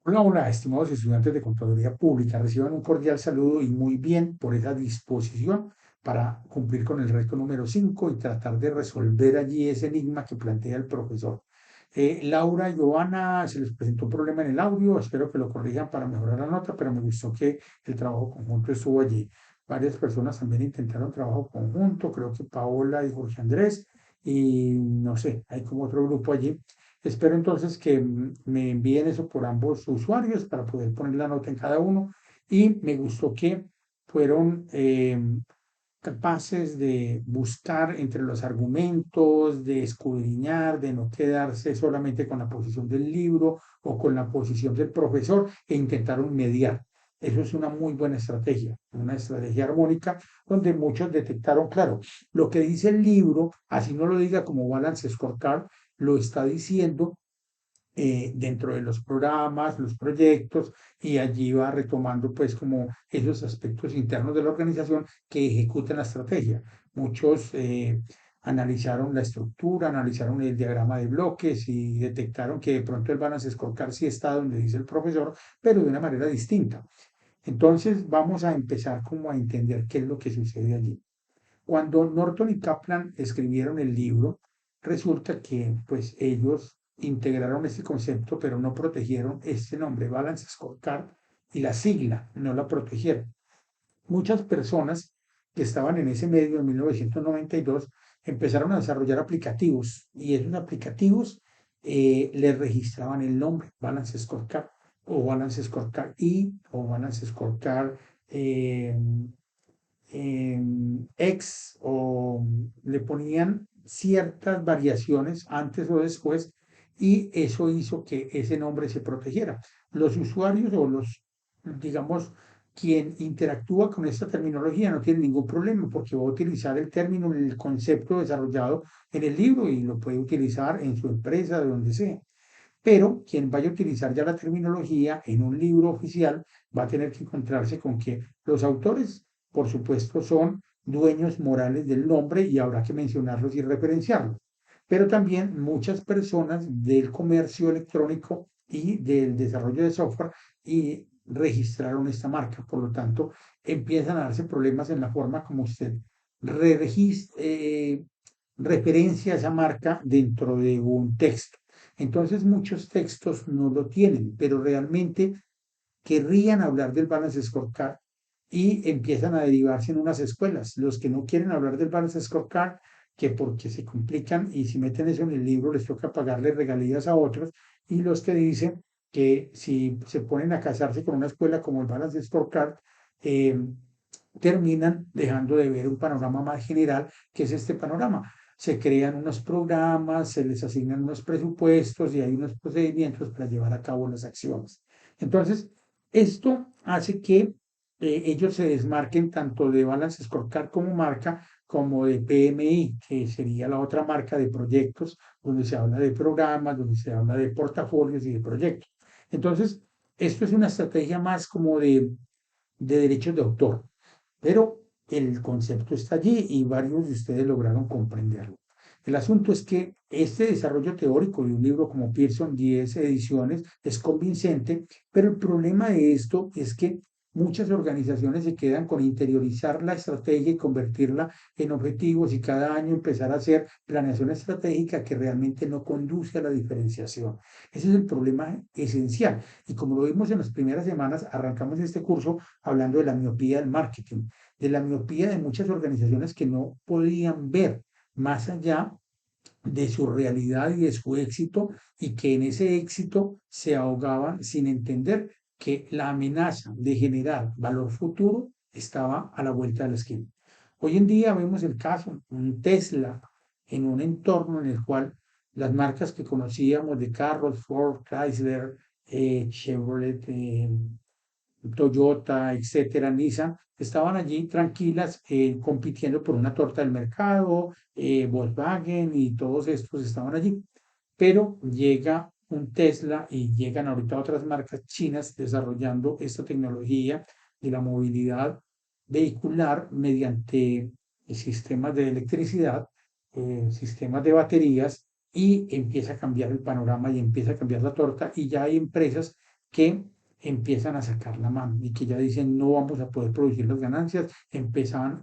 Hola, hola, estimados estudiantes de Contaduría Pública, reciban un cordial saludo y muy bien por esa disposición para cumplir con el reto número 5 y tratar de resolver allí ese enigma que plantea el profesor. Laura y Joana, se les presentó un problema en el audio, espero que lo corrijan para mejorar la nota, pero me gustó que el trabajo conjunto estuvo allí. Varias personas también intentaron trabajo conjunto, creo que Paola y Jorge Andrés, y no sé, hay como otro grupo allí. Espero entonces que me envíen eso por ambos usuarios para poder poner la nota en cada uno. Y me gustó que fueron capaces de buscar entre los argumentos, de escudriñar, de no quedarse solamente con la posición del libro o con la posición del profesor e intentaron mediar. Eso es una muy buena estrategia, una estrategia armónica donde muchos detectaron, claro, lo que dice el libro, así no lo diga como Balance Scorecard, lo está diciendo dentro de los programas, los proyectos, y allí va retomando pues como esos aspectos internos de la organización que ejecutan la estrategia. Muchos analizaron la estructura, analizaron el diagrama de bloques y detectaron que de pronto el balance scorecard sí está donde dice el profesor, pero de una manera distinta. Entonces vamos a empezar como a entender qué es lo que sucede allí. Cuando Norton y Kaplan escribieron el libro, resulta que pues ellos integraron este concepto, pero no protegieron este nombre, Balance Scorecard, y la sigla, no la protegieron. Muchas personas que estaban en ese medio en 1992 empezaron a desarrollar aplicativos y esos aplicativos les registraban el nombre, Balance Scorecard o Balance Scorecard I o Balance Scorecard eh, X o le ponían ciertas variaciones antes o después y eso hizo que ese nombre se protegiera. Los usuarios o los, digamos, quien interactúa con esta terminología no tiene ningún problema porque va a utilizar el término, el concepto desarrollado en el libro y lo puede utilizar en su empresa, de donde sea. Pero quien vaya a utilizar ya la terminología en un libro oficial va a tener que encontrarse con que los autores, por supuesto, son dueños morales del nombre y habrá que mencionarlos y referenciarlos. Pero también muchas personas del comercio electrónico y del desarrollo de software y registraron esta marca. Por lo tanto, empiezan a darse problemas en la forma como usted referencia esa marca dentro de un texto. Entonces muchos textos no lo tienen, pero realmente querrían hablar del Balance Scorecard y empiezan a derivarse en unas escuelas. Los que no quieren hablar del Balance Scorecard, que porque se complican y si meten eso en el libro les toca pagarle regalías a otros, y los que dicen que si se ponen a casarse con una escuela como el Balance Scorecard, eh, terminan dejando de ver un panorama más general, que es este panorama. Se crean unos programas, se les asignan unos presupuestos y hay unos procedimientos para llevar a cabo las acciones. Entonces, esto hace que ellos se desmarquen tanto de Balance Scorecard como marca, como de PMI, que sería la otra marca de proyectos, donde se habla de programas, donde se habla de portafolios y de proyectos. Entonces, esto es una estrategia más como de derechos de autor, pero el concepto está allí y varios de ustedes lograron comprenderlo. El asunto es que este desarrollo teórico de un libro como Pearson, 10 ediciones, es convincente, pero el problema de esto es que muchas organizaciones se quedan con interiorizar la estrategia y convertirla en objetivos y cada año empezar a hacer planeación estratégica que realmente no conduce a la diferenciación. Ese es el problema esencial. Y como lo vimos en las primeras semanas, arrancamos este curso hablando de la miopía del marketing, de la miopía de muchas organizaciones que no podían ver más allá de su realidad y de su éxito y que en ese éxito se ahogaban sin entender que la amenaza de generar valor futuro estaba a la vuelta de la esquina. Hoy en día vemos el caso, un Tesla en un entorno en el cual las marcas que conocíamos de carros, Ford, Chrysler, Chevrolet, Toyota, etcétera, Nissan, estaban allí tranquilas compitiendo por una torta del mercado, Volkswagen y todos estos estaban allí. Pero llega un Tesla y llegan ahorita otras marcas chinas desarrollando esta tecnología de la movilidad vehicular mediante sistemas de electricidad, sistemas de baterías y empieza a cambiar el panorama y empieza a cambiar la torta y ya hay empresas que empiezan a sacar la mano y que ya dicen no vamos a poder producir las ganancias, empiezan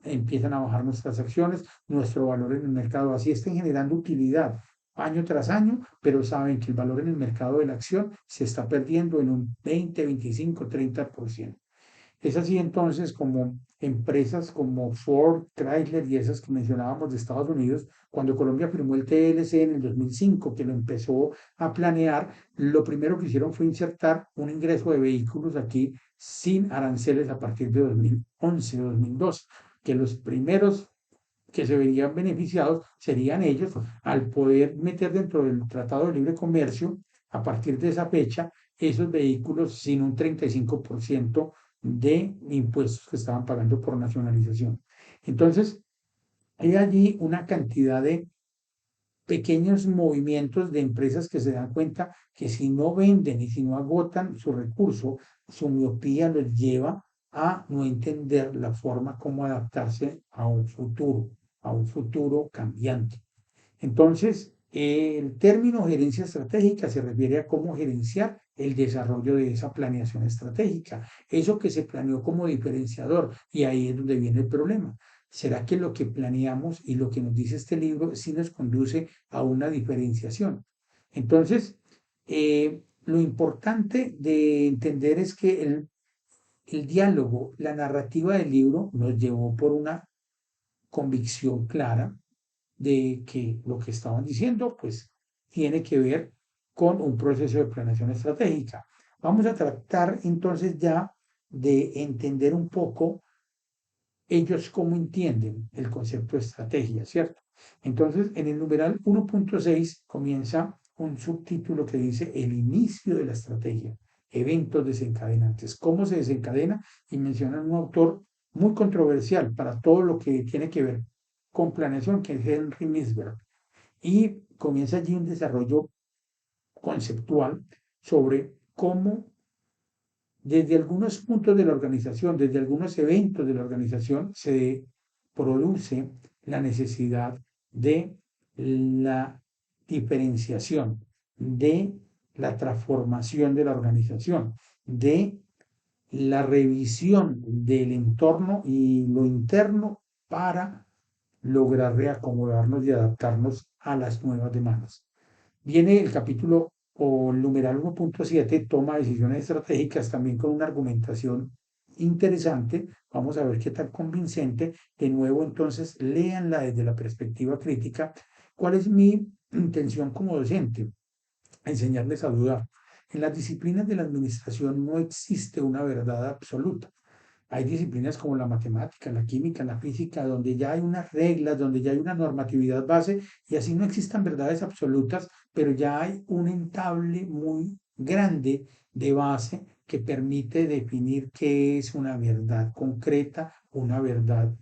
a bajar nuestras acciones, nuestro valor en el mercado, así estén generando utilidad año tras año, pero saben que el valor en el mercado de la acción se está perdiendo en un 20, 25, 30%. Es así entonces como empresas como Ford, Chrysler y esas que mencionábamos de Estados Unidos, cuando Colombia firmó el TLC en el 2005, que lo empezó a planear, lo primero que hicieron fue insertar un ingreso de vehículos aquí sin aranceles a partir de 2011, 2012, que los primeros que se verían beneficiados serían ellos al poder meter dentro del Tratado de Libre Comercio, a partir de esa fecha, esos vehículos sin un 35% de impuestos que estaban pagando por nacionalización. Entonces, hay allí una cantidad de pequeños movimientos de empresas que se dan cuenta que si no venden y si no agotan su recurso, su miopía los lleva a no entender la forma como adaptarse a un futuro cambiante. Entonces, el término gerencia estratégica se refiere a cómo gerenciar el desarrollo de esa planeación estratégica, eso que se planeó como diferenciador, y ahí es donde viene el problema. ¿Será que lo que planeamos y lo que nos dice este libro sí nos conduce a una diferenciación? Entonces, lo importante de entender es que el diálogo, la narrativa del libro nos llevó por una convicción clara de que lo que estaban diciendo, pues tiene que ver con un proceso de planeación estratégica. Vamos a tratar entonces ya de entender un poco ellos cómo entienden el concepto de estrategia, ¿cierto? Entonces, en el numeral 1.6 comienza un subtítulo que dice el inicio de la estrategia, eventos desencadenantes, cómo se desencadena y mencionan un autor muy controversial para todo lo que tiene que ver con planeación, que es Henry Misberg. Y comienza allí un desarrollo conceptual sobre cómo desde algunos puntos de la organización, desde algunos eventos de la organización, se produce la necesidad de la diferenciación, de la transformación de la organización, de la revisión del entorno y lo interno para lograr reacomodarnos y adaptarnos a las nuevas demandas. Viene el capítulo o el numeral 1.7, toma decisiones estratégicas, también con una argumentación interesante. Vamos a ver qué tal convincente. De nuevo, entonces, léanla desde la perspectiva crítica. ¿Cuál es mi intención como docente? Enseñarles a dudar. En las disciplinas de la administración no existe una verdad absoluta. Hay disciplinas como la matemática, la química, la física, donde ya hay unas reglas, donde ya hay una normatividad base y así no existan verdades absolutas, pero ya hay un entable muy grande de base que permite definir qué es una verdad concreta, una verdad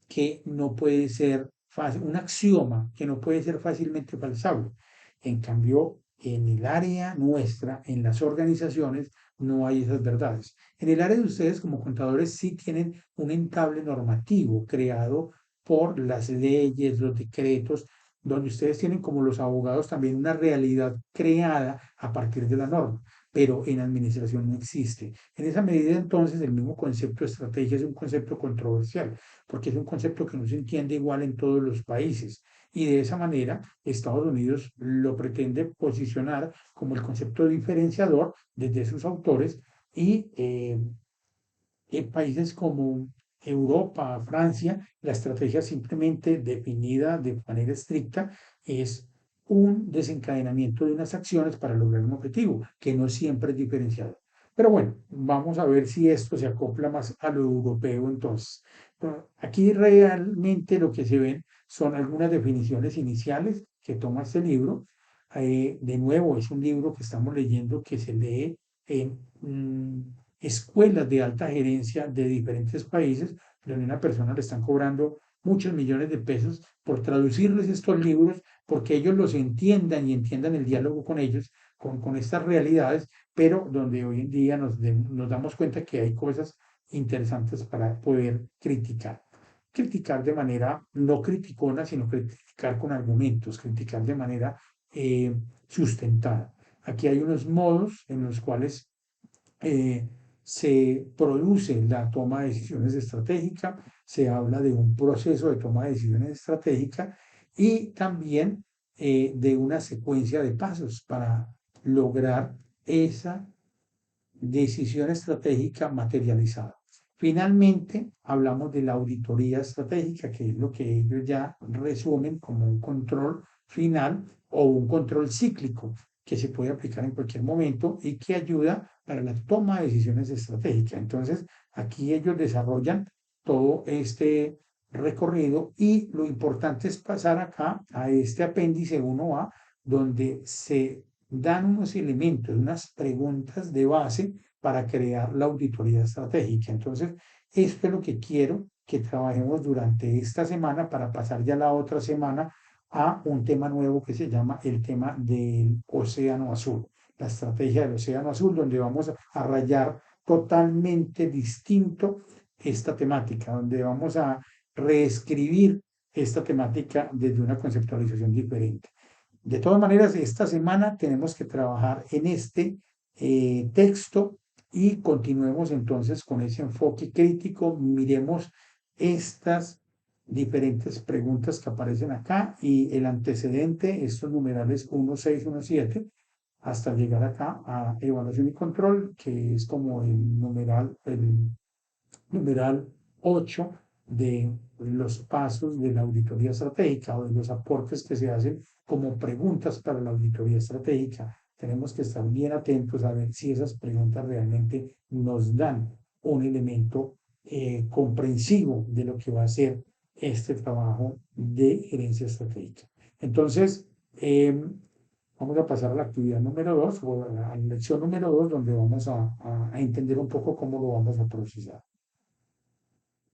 que no puede ser fácil, un axioma que no puede ser fácilmente falsable. En cambio, en el área nuestra, en las organizaciones, no hay esas verdades. En el área de ustedes como contadores sí tienen un entable normativo creado por las leyes, los decretos, donde ustedes tienen como los abogados también una realidad creada a partir de la norma, pero en administración no existe. En esa medida entonces el mismo concepto de estrategia es un concepto controversial, porque es un concepto que no se entiende igual en todos los países. Y de esa manera, Estados Unidos lo pretende posicionar como el concepto diferenciador desde sus autores y en países como Europa, Francia, la estrategia simplemente definida de manera estricta es un desencadenamiento de unas acciones para lograr un objetivo, que no siempre es diferenciado. Pero bueno, vamos a ver si esto se acopla más a lo europeo entonces. Aquí realmente lo que se ven son algunas definiciones iniciales que toma este libro. De nuevo, es un libro que estamos leyendo que se lee en escuelas de alta gerencia de diferentes países, donde a una persona le están cobrando muchos millones de pesos por traducirles estos libros, porque ellos los entiendan y entiendan el diálogo con ellos, con estas realidades, pero donde hoy en día nos damos cuenta que hay cosas interesantes para poder criticar. Criticar de manera no criticona, sino criticar con argumentos, criticar de manera sustentada. Aquí hay unos modos en los cuales eh, se produce la toma de decisiones estratégica, se habla de un proceso de toma de decisiones estratégica y también de una secuencia de pasos para lograr esa decisión estratégica materializada. Finalmente, hablamos de la auditoría estratégica, que es lo que ellos ya resumen como un control final o un control cíclico que se puede aplicar en cualquier momento y que ayuda para la toma de decisiones estratégicas. Entonces, aquí ellos desarrollan todo este recorrido y lo importante es pasar acá a este apéndice 1A, donde se dan unos elementos, unas preguntas de base para crear la auditoría estratégica. Entonces, esto es lo que quiero que trabajemos durante esta semana para pasar ya la otra semana a un tema nuevo que se llama el tema del océano azul, la estrategia del océano azul, donde vamos a rayar totalmente distinto esta temática, donde vamos a reescribir esta temática desde una conceptualización diferente. De todas maneras, esta semana tenemos que trabajar en este texto y continuemos entonces con ese enfoque crítico. Miremos estas diferentes preguntas que aparecen acá y el antecedente, estos numerales 1, 6, 1, 7, hasta llegar acá a evaluación y control, que es como el numeral 8 de los pasos de la auditoría estratégica o de los aportes que se hacen como preguntas para la auditoría estratégica. Tenemos que estar bien atentos a ver si esas preguntas realmente nos dan un elemento comprensivo de lo que va a ser este trabajo de gerencia estratégica. Entonces, vamos a pasar a la actividad número 2 o a la lección número 2 donde vamos a entender un poco cómo lo vamos a procesar.